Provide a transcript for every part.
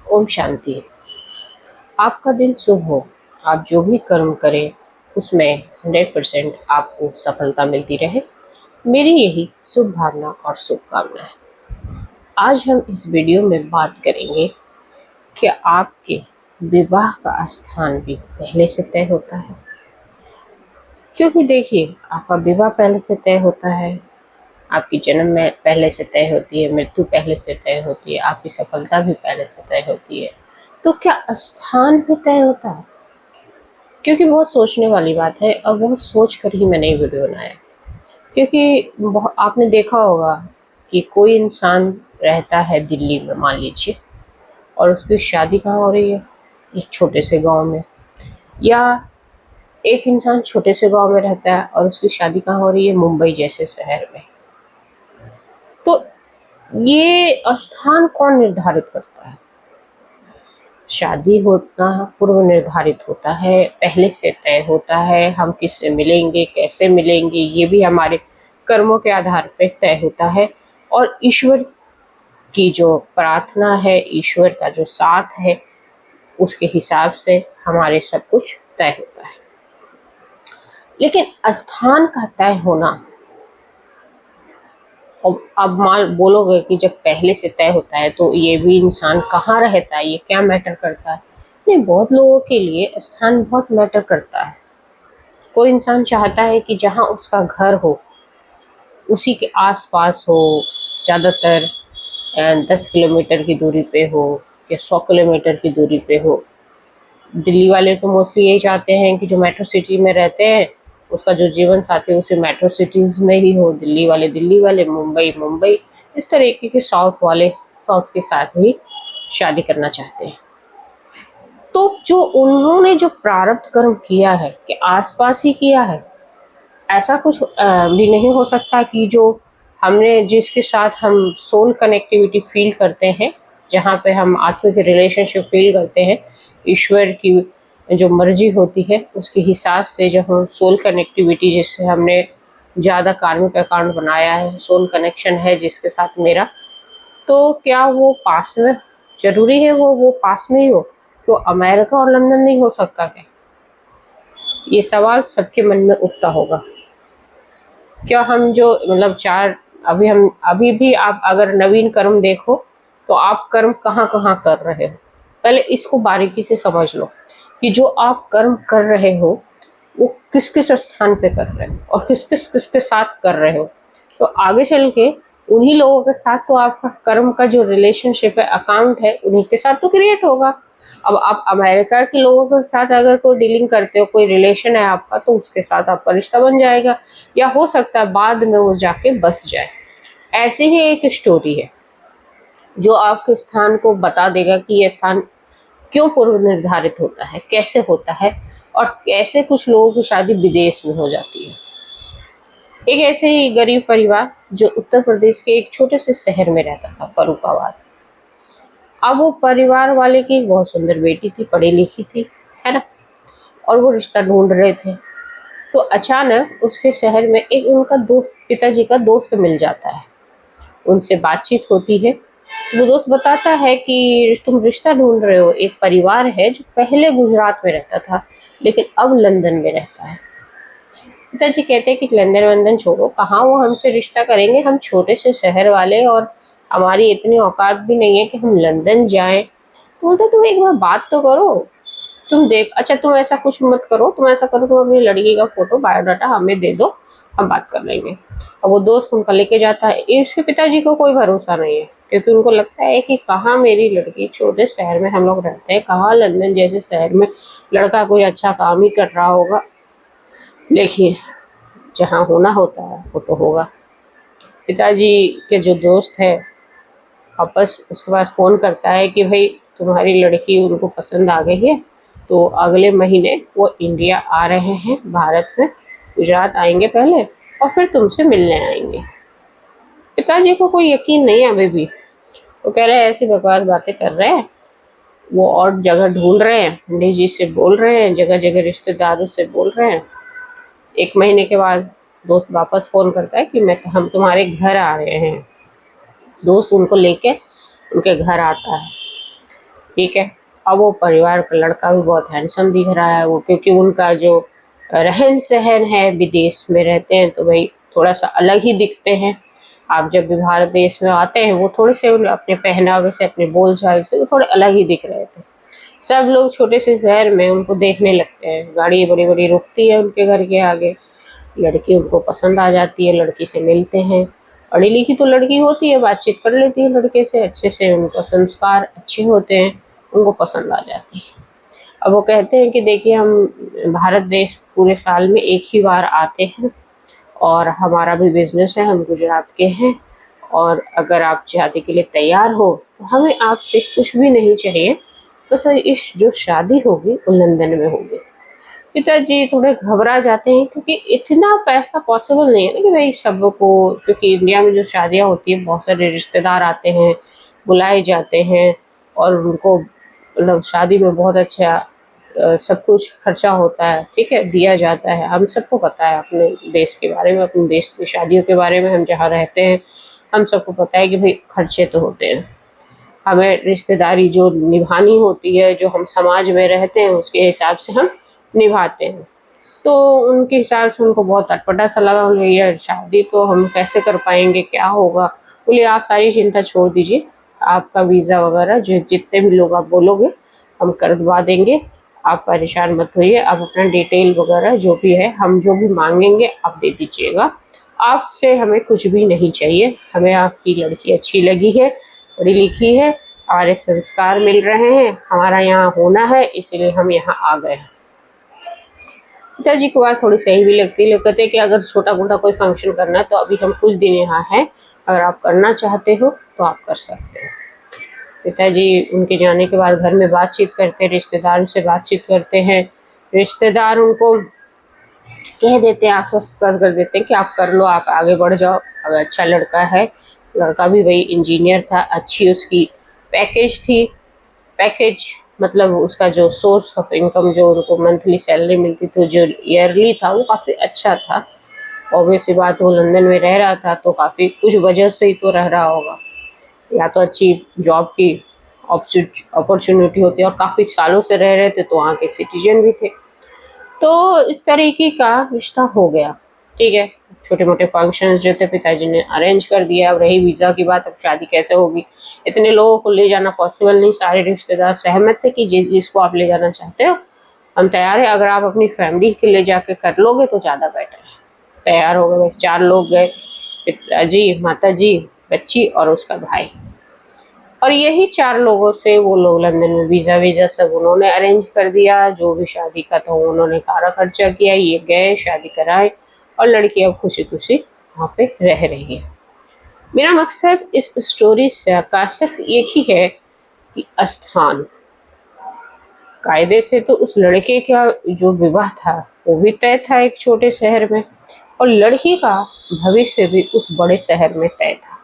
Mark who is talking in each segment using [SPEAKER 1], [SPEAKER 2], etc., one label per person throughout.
[SPEAKER 1] ओम शांति। आपका दिन शुभ हो। आप जो भी कर्म करें उसमें 100% आपको सफलता मिलती रहे, मेरी यही शुभ भावना और शुभकामना है। आज हम इस वीडियो में बात करेंगे कि आपके विवाह का स्थान भी पहले से तय होता है। क्योंकि देखिए, आपका विवाह पहले से तय होता है, आपकी जन्म में पहले से तय होती है, मृत्यु पहले से तय होती है, आपकी सफलता भी पहले से तय होती है। तो क्या स्थान भी तय होता है? क्योंकि बहुत सोचने वाली बात है और बहुत सोच कर ही मैंने ये वीडियो बनाया। क्योंकि आपने देखा होगा कि कोई इंसान रहता है दिल्ली में मान लीजिए, और उसकी शादी कहाँ हो रही है? एक छोटे से गांव में। या एक इंसान छोटे से गांव में रहता है और उसकी शादी कहाँ हो रही है? मुंबई जैसे शहर में। तो ये स्थान कौन निर्धारित करता है? शादी होना पूर्व निर्धारित होता है, पहले से तय होता है। हम किससे मिलेंगे, कैसे मिलेंगे, ये भी हमारे कर्मों के आधार पर तय होता है। और ईश्वर की जो प्रार्थना है, ईश्वर का जो साथ है, उसके हिसाब से हमारे सब कुछ तय होता है। लेकिन स्थान का तय होना, अब मान बोलोगे कि जब पहले से तय होता है तो ये भी इंसान कहाँ रहता है, ये क्या मैटर करता है? नहीं, बहुत लोगों के लिए स्थान बहुत मैटर करता है। कोई इंसान चाहता है कि जहाँ उसका घर हो उसी के आसपास हो, ज़्यादातर 10 किलोमीटर की दूरी पे हो या 100 किलोमीटर की दूरी पे हो। दिल्ली वाले तो मोस्टली यही चाहते हैं कि जो मेट्रो सिटी में रहते हैं उसका जो जीवन साथी उसे मेट्रो सिटीज़ में ही हो। दिल्ली वाले, मुंबई मुंबई, इस तरीके के साउथ वाले साउथ के साथ ही शादी करना चाहते हैं। तो जो उन्होंने जो प्रारब्ध कर्म किया है कि आसपास ही किया है, ऐसा कुछ भी नहीं हो सकता कि जो हमने जिसके साथ हम सोल कनेक्टिविटी फील करते हैं, जहाँ पे हम आत्मिक रिलेशनशिप फील करते हैं, ईश्वर की जो मर्जी होती है उसके हिसाब से जो हम सोल कनेक्टिविटी, जिससे हमने ज़्यादा कार्मिक अकाउंट बनाया है, सोल कनेक्शन है जिसके साथ मेरा, तो क्या वो पास में जरूरी है वो पास में ही हो? तो अमेरिका और लंदन नहीं हो सकता क्या? ये सवाल सबके मन में उठता होगा। क्या हम जो मतलब अभी भी आप अगर नवीन कर्म देखो तो आप कर्म कहाँ कहाँ कर रहे हो, पहले इसको बारीकी से समझ लो कि जो आप कर्म कर रहे हो वो किस किस स्थान पे कर रहे हो और किसके साथ कर रहे हो। तो आगे चल के उन्हीं लोगों के साथ तो आपका कर्म का जो रिलेशनशिप है, अकाउंट है, उन्हीं के साथ तो क्रिएट होगा। अब आप अमेरिका के लोगों के साथ अगर कोई डीलिंग करते हो, कोई रिलेशन है आपका, तो उसके साथ आपका रिश्ता बन जाएगा, या हो सकता है बाद में वो जाके बस जाए। ऐसे ही एक स्टोरी है जो आपके स्थान को बता देगा कि ये स्थान क्यों पूर्व निर्धारित होता है, कैसे होता है, और कैसे कुछ लोगों की शादी विदेश में हो जाती है। एक ऐसे ही गरीब परिवार जो उत्तर प्रदेश के एक छोटे से शहर में रहता था, फर्रुखाबाद। अब वो परिवार वाले की एक बहुत सुंदर बेटी थी, पढ़ी लिखी थी, है ना, और वो रिश्ता ढूंढ रहे थे। तो अचानक उसके शहर में एक उनका दोस्त, पिताजी का दोस्त मिल जाता है। उनसे बातचीत होती है तो वो दोस्त बताता है कि तुम रिश्ता ढूंढ रहे हो, एक परिवार है जो पहले गुजरात में रहता था लेकिन अब लंदन में रहता है। पिताजी कहते हैं कि लंदन वंदन छोड़ो, कहाँ वो हमसे रिश्ता करेंगे, हम छोटे से शहर वाले, और हमारी इतनी औकात भी नहीं है कि हम लंदन जाएं। तो बोलते तुम एक बार बात तो करो, तुम देख, अच्छा तुम ऐसा कुछ मत करो, तुम ऐसा करो, तुम अपनी लड़की का फोटो बायोडाटा हमें दे दो, हम बात कर लेंगे। और वो दोस्त उनका लेके जाता है। इसके पिताजी को कोई भरोसा नहीं है, क्योंकि उनको लगता है कि कहाँ मेरी लड़की, छोटे शहर में हम लोग रहते हैं, कहाँ लंदन जैसे शहर में लड़का कोई अच्छा काम ही कर रहा होगा। लेकिन जहाँ होना होता है वो तो होगा। पिताजी के जो दोस्त है वापस उसके पास फ़ोन करता है कि भाई तुम्हारी लड़की उनको पसंद आ गई है, तो अगले महीने वो इंडिया आ रहे हैं, भारत में गुजरात आएंगे पहले और फिर तुमसे मिलने आएंगे। पिताजी को कोई यकीन नहीं है अभी भी। वो कह रहे हैं ऐसी बकवास बातें कर रहे हैं, वो और जगह ढूंढ रहे हैं, पंडित जी से बोल रहे हैं, जगह जगह रिश्तेदारों से बोल रहे हैं। 1 महीने के बाद दोस्त वापस फ़ोन करता है कि हम तुम्हारे घर आ रहे हैं। दोस्त उनको लेके उनके घर आता है। ठीक है। अब वो परिवार का लड़का भी बहुत हैंडसम दिख रहा है, वो क्योंकि उनका जो रहन सहन है, विदेश में रहते हैं तो भाई थोड़ा सा अलग ही दिखते हैं। आप जब भी भारत देश में आते हैं वो थोड़े से अपने पहनावे से, अपने बोलचाल से वो थोड़े अलग ही दिख रहे थे। सब लोग छोटे से शहर में उनको देखने लगते हैं, गाड़ी बड़ी बड़ी रुकती है उनके घर के आगे, लड़की उनको पसंद आ जाती है, लड़की से मिलते हैं। पढ़ी लिखी तो लड़की होती है, बातचीत कर लेती है लड़के से अच्छे से, उनका संस्कार अच्छे होते हैं, उनको पसंद आ जाती है। अब वो कहते हैं कि देखिए हम भारत देश पूरे साल में एक ही बार आते हैं और हमारा भी बिजनेस है, हम गुजरात के हैं, और अगर आप शादी के लिए तैयार हो तो हमें आपसे कुछ भी नहीं चाहिए, बस इस जो शादी होगी वो लंदन में होगी। पिताजी थोड़े घबरा जाते हैं क्योंकि इतना पैसा पॉसिबल नहीं है ना कि भाई सबको, क्योंकि इंडिया में जो शादियां होती है बहुत सारे रिश्तेदार आते हैं, बुलाए जाते हैं, और उनको मतलब शादी में बहुत अच्छा सब कुछ खर्चा होता है, ठीक है, दिया जाता है। हम सबको पता है अपने देश के बारे में, अपने देश की शादियों के बारे में, हम जहाँ रहते हैं हम सबको पता है कि भाई खर्चे तो होते हैं। हमें रिश्तेदारी जो निभानी होती है, जो हम समाज में रहते हैं उसके हिसाब से हम निभाते हैं। तो उनके हिसाब से उनको बहुत अटपटा सा लगा, बोले यार शादी तो हम कैसे कर पाएंगे, क्या होगा। बोले आप सारी चिंता छोड़ दीजिए, आपका वीज़ा वगैरह जो जितने भी लोग आप बोलोगे हम करवा देंगे, आप परेशान मत होइए, आप अपना डिटेल वगैरह जो भी है, हम जो भी मांगेंगे आप दे दीजिएगा, आपसे हमें कुछ भी नहीं चाहिए। हमें आपकी लड़की अच्छी लगी है, पढ़ी लिखी है, हमारे संस्कार मिल रहे हैं, हमारा यहाँ होना है, इसलिए हम यहाँ आ गए हैं। पिताजी को बात थोड़ी सही भी लगती है। लोग कहते हैं कि अगर छोटा मोटा कोई फंक्शन करना है तो अभी हम कुछ दिन यहाँ हैं, अगर आप करना चाहते हो तो आप कर सकते हो। पिताजी उनके जाने के बाद घर में बातचीत करते हैं, रिश्तेदारों से बातचीत करते हैं, रिश्तेदार उनको कह देते हैं, आश्वस्त कर देते हैं कि आप कर लो, आप आगे बढ़ जाओ, अगर अच्छा लड़का है। लड़का भी वही इंजीनियर था, अच्छी उसकी पैकेज मतलब उसका जो सोर्स ऑफ इनकम, जो उनको मंथली सैलरी मिलती थी, जो ईयरली था, वो काफ़ी अच्छा था। ऑब्वियस सी बात, वो लंदन में रह रहा था तो काफ़ी कुछ वजह से ही तो रह रहा होगा, या तो अच्छी जॉब की अपॉर्चुनिटी होती है, और काफ़ी सालों से रह रहे थे तो वहाँ के सिटीजन भी थे। तो इस तरीके का रिश्ता हो गया, ठीक है। छोटे मोटे फंक्शंस जो थे पिताजी ने अरेंज कर दिया। अब रही वीज़ा की बात, अब शादी कैसे होगी, इतने लोगों को ले जाना पॉसिबल नहीं। सारे रिश्तेदार सहमत थे कि जिसको आप ले जाना चाहते हो हम तैयार है, अगर आप अपनी फैमिली के ले जाके कर लोगे तो ज़्यादा बेटर है। तैयार हो गए, बस 4 लोग गए, पिताजी, माताजी, बच्ची और उसका भाई, और यही 4 लोगों से वो लोग लंदन में वीज़ा सब उन्होंने अरेंज कर दिया। जो भी शादी का था उन्होंने सारा खर्चा किया, ये गए, शादी कराए, और लड़की अब खुशी खुशी वहाँ पे रह रही है। मेरा मकसद इस स्टोरी से का सिर्फ एक ही है कि स्थान, कायदे से तो उस लड़के का जो विवाह था वो भी तय था एक छोटे शहर में, और लड़की का भविष्य भी उस बड़े शहर में तय था।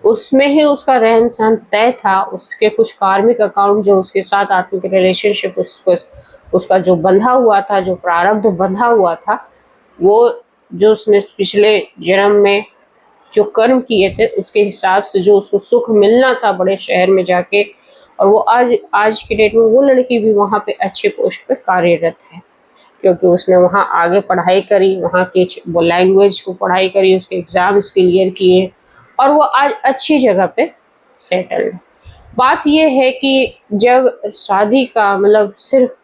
[SPEAKER 1] उसमें ही उसका रहन सहन तय था, उसके कुछ कार्मिक अकाउंट जो उसके साथ आत्मिक रिलेशनशिप उसका जो बंधा हुआ था, जो प्रारब्ध बंधा हुआ था, वो जो उसने पिछले जन्म में जो कर्म किए थे उसके हिसाब से जो उसको सुख मिलना था बड़े शहर में जाके, और वो आज की डेट में वो लड़की भी वहाँ पे अच्छे पोस्ट पे कार्यरत है, क्योंकि उसने वहाँ आगे पढ़ाई करी, वहाँ की वो लैंग्वेज को पढ़ाई करी, उसके एग्ज़ाम्स क्लियर किए, और वो आज अच्छी जगह पे सेटल्ड। बात ये है कि जब शादी का मतलब सिर्फ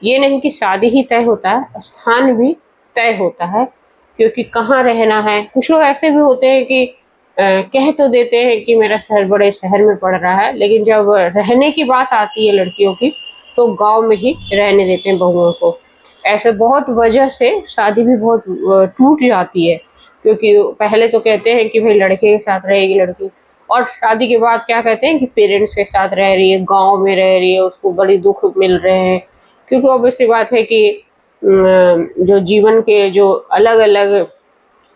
[SPEAKER 1] ये नहीं कि शादी ही तय होता है, स्थान भी तय होता है, क्योंकि कहाँ रहना है। कुछ लोग ऐसे भी होते हैं कि कह तो देते हैं कि मेरा शहर बड़े शहर में पड़ रहा है, लेकिन जब रहने की बात आती है लड़कियों की तो गांव में ही रहने देते हैं बहुओं को। ऐसे बहुत वजह से शादी भी बहुत टूट जाती है, क्योंकि पहले तो कहते हैं कि भाई लड़के के साथ रहेगी लड़की, और शादी के बाद क्या कहते हैं कि पेरेंट्स के साथ रह रही है, गांव में रह रही है, उसको बड़ी दुख मिल रहे हैं। क्योंकि ऑब्वियसली बात है कि जो जीवन के जो अलग अलग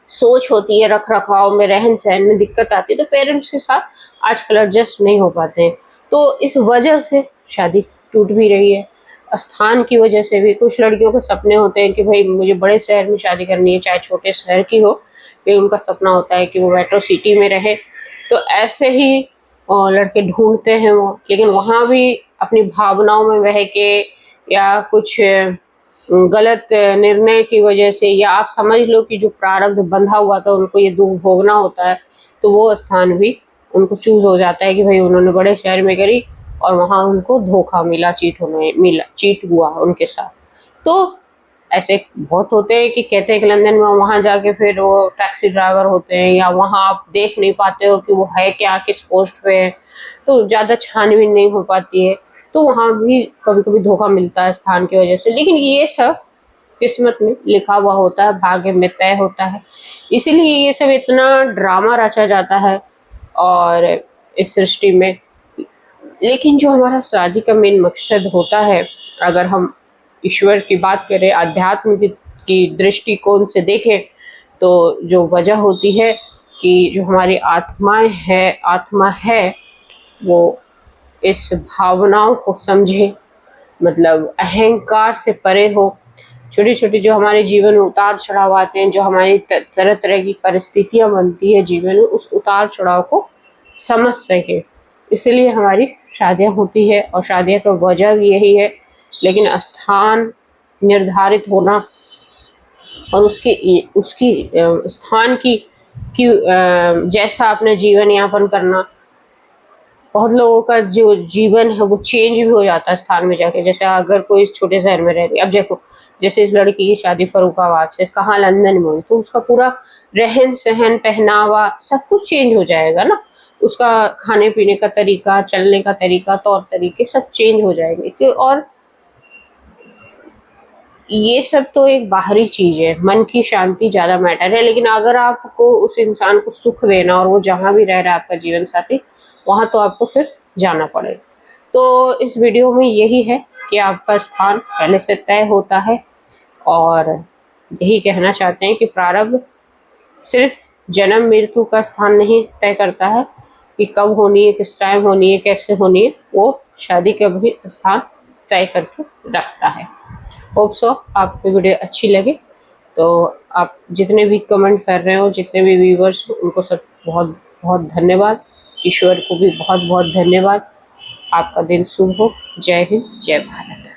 [SPEAKER 1] सोच होती है, रख रखाव में, रहन सहन में दिक्कत आती है, तो पेरेंट्स के साथ आजकल एडजस्ट नहीं हो पाते हैं, तो इस वजह से शादी टूट भी रही है। स्थान की वजह से भी कुछ लड़कियों के सपने होते हैं कि भाई मुझे बड़े शहर में शादी करनी है, चाहे छोटे शहर की हो, लेकिन उनका सपना होता है कि वो मेट्रो सिटी में रहे। तो ऐसे ही लड़के ढूंढते हैं वो, लेकिन वहाँ भी अपनी भावनाओं में बह के या कुछ गलत निर्णय की वजह से, या आप समझ लो कि जो प्रारब्ध बंधा हुआ था उनको ये दुख भोगना होता है, तो वो स्थान भी उनको चूज हो जाता है कि भाई उन्होंने बड़े शहर में करी और वहां उनको धोखा मिला, चीट हुआ उनके साथ। तो ऐसे बहुत होते हैं कि कहते हैं कि लंदन में वहां जाके फिर वो टैक्सी ड्राइवर होते हैं, या वहां आप देख नहीं पाते हो कि वो है क्या, किस पोस्ट पे है, तो ज्यादा छानबीन नहीं हो पाती है, तो वहां भी कभी कभी धोखा मिलता है स्थान की वजह से। लेकिन ये सब किस्मत में लिखा हुआ होता है, भाग्य में तय होता है, इसीलिए ये सब इतना ड्रामा रचा जाता है और इस सृष्टि में। लेकिन जो हमारा शादी का मेन मकसद होता है, अगर हम ईश्वर की बात करें, अध्यात्म की दृष्टिकोण से देखें, तो जो वजह होती है कि जो हमारी आत्मा है वो इस भावनाओं को समझे, मतलब अहंकार से परे हो। छोटी छोटी जो हमारे जीवन में उतार चढ़ाव आते हैं, जो हमारी तरह तरह की परिस्थितियां बनती है जीवन में, उस उतार चढ़ाव को समझ सके, इसलिए हमारी शादियां होती है। और शादियां का वजह भी यही है। लेकिन स्थान निर्धारित होना और उसकी स्थान की जैसा अपने जीवन यापन करना, बहुत लोगों का जो जीवन है वो चेंज भी हो जाता है स्थान में जाके। जैसे अगर कोई छोटे शहर में रह रही है, अब देखो जैसे इस लड़की की शादी फर्रुखाबाद से कहाँ लंदन में हुई, तो उसका पूरा रहन सहन, पहनावा, सब कुछ चेंज हो जाएगा ना। उसका खाने पीने का तरीका, चलने का तरीका, तौर तरीके सब चेंज हो जाएंगे। और ये सब तो एक बाहरी चीज है, मन की शांति ज्यादा मैटर है। लेकिन अगर आपको उस इंसान को सुख देना और वो जहां भी रह रहा है आपका जीवन साथी, वहां तो आपको फिर जाना पड़ेगा। तो इस वीडियो में यही है कि आपका स्थान पहले से तय होता है, और यही कहना चाहते हैं कि प्रारब्ध सिर्फ जन्म मृत्यु का स्थान नहीं तय करता है कि कब होनी है, किस टाइम होनी है, कैसे होनी है, वो शादी का भी स्थान तय करके रखता है। होप सो आपको वीडियो अच्छी लगे। तो आप जितने भी कमेंट कर रहे हो, जितने भी व्यूवर्स, उनको सब बहुत बहुत धन्यवाद। ईश्वर को भी बहुत बहुत धन्यवाद। आपका दिन शुभ हो। जय हिंद, जय भारत।